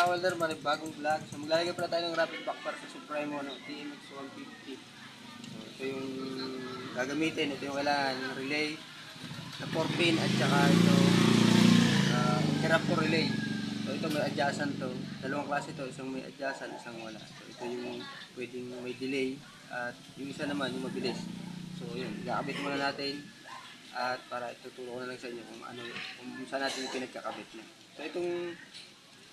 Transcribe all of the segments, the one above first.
mga welder, bagong vlog. So maglalagay pala tayo ng rapid backfire sa Supremo TMX 150. So ito yung gagamitin. Ito yung kailangan ng relay na 4 pin at saka ito interrupter relay. So ito may adjacent to. Dalawang klase ito, isang may adjacent, isang wala. So ito yung pwedeng may delay at yung isa naman yung mabilis. So yun, ikakabit muna natin at para ituturo ko na lang sa inyo kung ano, kung saan natin yung pinagkakabit niya. So itong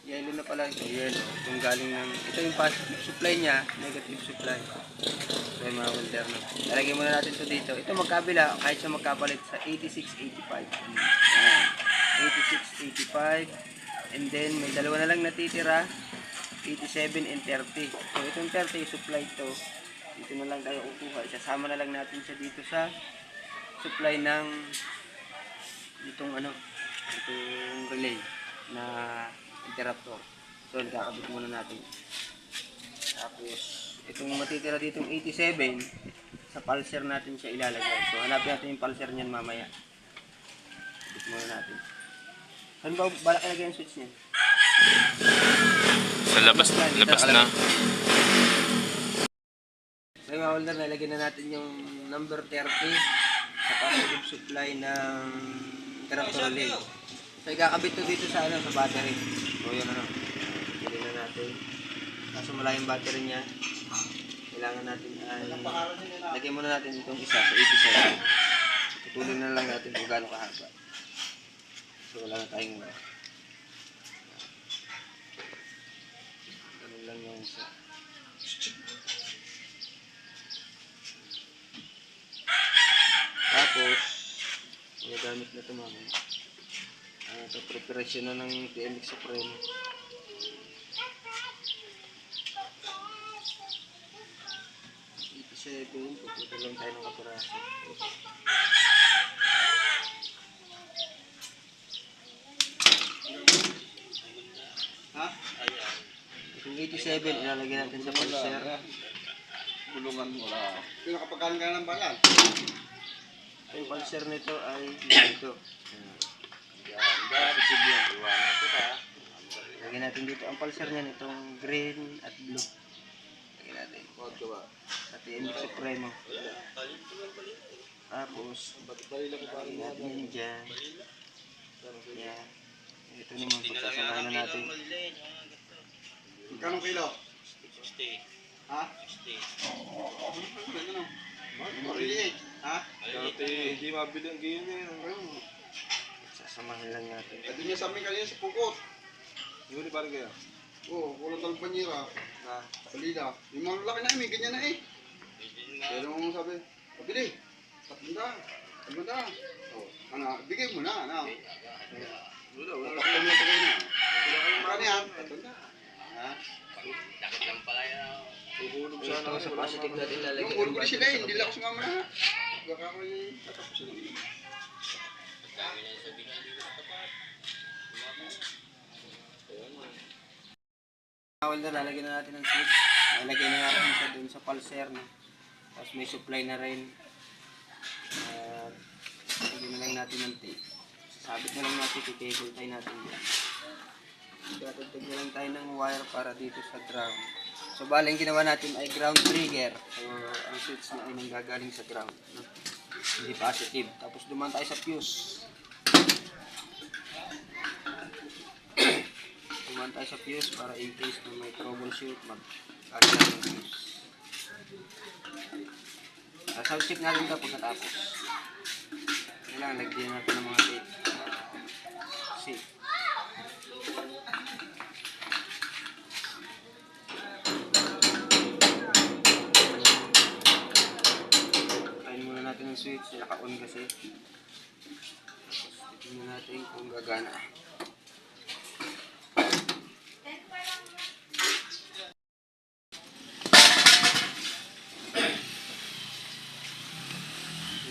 yellow na pala ito, yellow. Itong galing ng, ito yung supply niya, negative supply. So yung mga welder na. Lalagyan muna natin ito dito. Ito magkabila, kahit siya magkapalit sa 8685. 8685. And then may dalawa na lang natitira, 87 and 30. So itong 30 supply ito. Dito na lang tayo kukuha. Isasama na lang natin siya dito sa supply ng itong ano, itong relay na interrupter. So kakabit muna natin. Tapos itong matitira ditong 87 sa pulser natin siya ilalagay. So hanapin natin yung pulser niyan mamaya. Kabit muna natin. Saan ba balak ilagay yung switch niya? Sa labas na. So yung holder, nalagyan na natin yung number 30 sa positive supply ng interrupter relay. So ikakabit to dito sa ano, sa battery. So yun ano. Bilhin na natin. Kaso wala yung battery niya. Kailangan natin lagyan muna natin itong isa sa 87. Tutuloy na lang natin kung gaano kahaba. So wala na tayong ganun lang yung isa. Tapos gamit na ito mamaya. Ito preparation na ng TMX Supremo. Pupunta lang tayo ng kapiraso. Ha? Itong 87 ilalagay natin sa pulser. Bulungan mo lang. Pinakapagkaan ka ng bayan. Yung pulser nito ay dito. Lagyan natin dito ang pulser niya nitong green at blue. Lagyan natin. At TMX Supremo. Tapos lagyan natin yun dyan. Yan. Ito naman pagsasamahin na natin. Magkano kilo? 60. Ha? 60. Mariliit. Ha? Dati hindi mabili ang ganyan eh. Sasamahin lang natin. Pwede niya sa amin kanina sa Pukot. Hindi ba rin kaya? Oo, kulang ng panyera. Na, Balila. Yung mga lalaki na may ganyan na eh. Pero kung sabi, pabili. 300. 300. Oh, ano, bigay mo na. Ano? Wala. Tataklan mo ito kayo na. Magkano yan? 300. Ha? Dakit lang pala yan. Tuhulog ito sana. sa positive natin lalagyan. Yung huli ko sila eh, hindi lang ako sumama na. Baka ako yung tatapusin na. Sabi niya hindi ko tapat. Welder, lalagyan na natin ng switch. Lalagyan na natin siya dun sa pulser. No? Tapos may supply na rin. Lagyan na lang natin ng tape. Sabit na lang natin, i-cable tie natin dyan. Tatagtag na lang tayo ng wire para dito sa ground. So bali ang ginawa natin ay ground trigger. So ang switch na ay nanggagaling sa ground. No? Hindi positive. Tapos dumaan tayo sa fuse. Dumaan tayo sa fuse para in case na may troubleshoot mag-agad ng fuse. Sound check natin ito pagkatapos. Kailangan lagyan natin ng mga tape. Safe. Kain muna natin ng switch. Naka-on kasi. Tapos tignan natin kung gagana.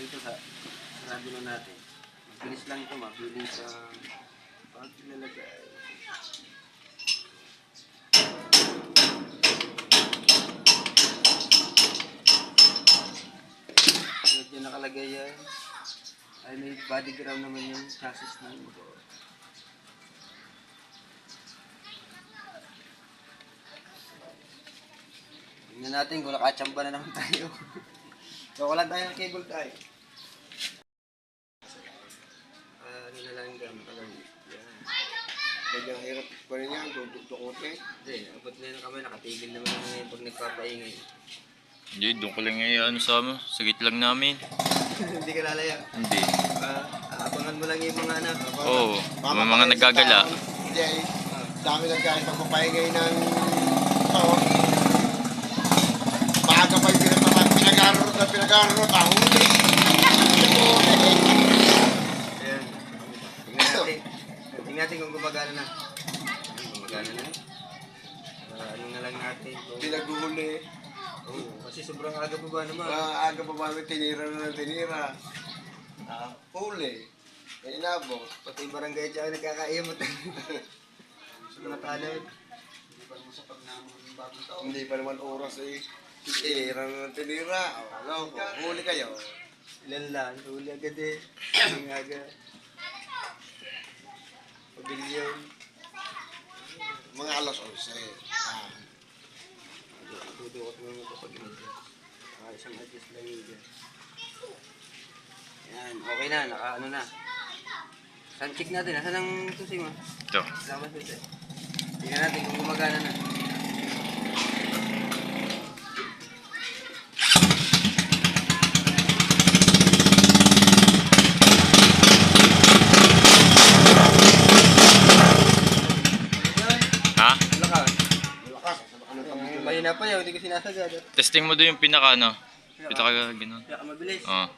Dito sarado na natin. Mabilis lang ito, mabilis ang paglalagay. So dyan nakalagay yan. Ay may body ground naman yung chassis ng motor. Tingnan natin kung nakachamba na naman tayo. So, wala tayo ng cable tie. Ano na lang yung gamit. Yan. Medyo hirap pa rin yan, duduk-dukotin. Hindi, abot na yun ang kamay. Nakatigil naman na ngayon pag nagpapaingay. Hindi, doon ko lang ngayon sa sagit lang namin. Hindi ka lalaya. Hindi. Abangan mo lang yung mga anak. Oo, may mga nagagala. Hindi, dami lang kahit magpapahingay ng taon. Maaga pa yung pinag-aaral tahuli. Ayan. Tingnan natin. Tingnan natin kung gumagana na. Gumagana na. Ano na lang natin. Pinaguhuli. Oo, kasi sobrang aga pa ba naman? Aga pa ba may tinira na ng tinira. Huli. May inabot. Pati yung barangay tsaka nagkakaiyamot. Sa mga tanod. Hindi pa naman oras eh. Tinira na ng tinira. Ano, huli kayo. Ilan lang. Huli agad eh. Ang aga. Pabilyon. Mga alas 11. Tudukot mo yung kapag ito. Isang adjust lang yun dyan. Yan. Okay na. Naka-ano na. Sun check natin. Nasaan ang susi mo? Ito. Sama susi. Tingnan natin kung gumagana na. Ha? Lakas. Malakas. Mahina pa yun. Hindi ko sinasagad. Testing mo doon yung pinaka ano. Pinaka gano'n. Kaya ka mabilis. Oo.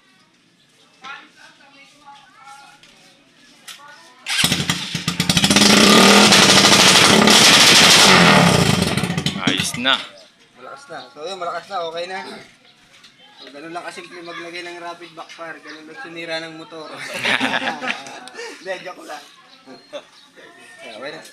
Ayos na. Malakas na. So yun, malakas na. Okay na. So, ganun lang kasimple maglagay ng rapid backfire. Ganun lang sumira ng motor. Hindi, joke lang. Okay na.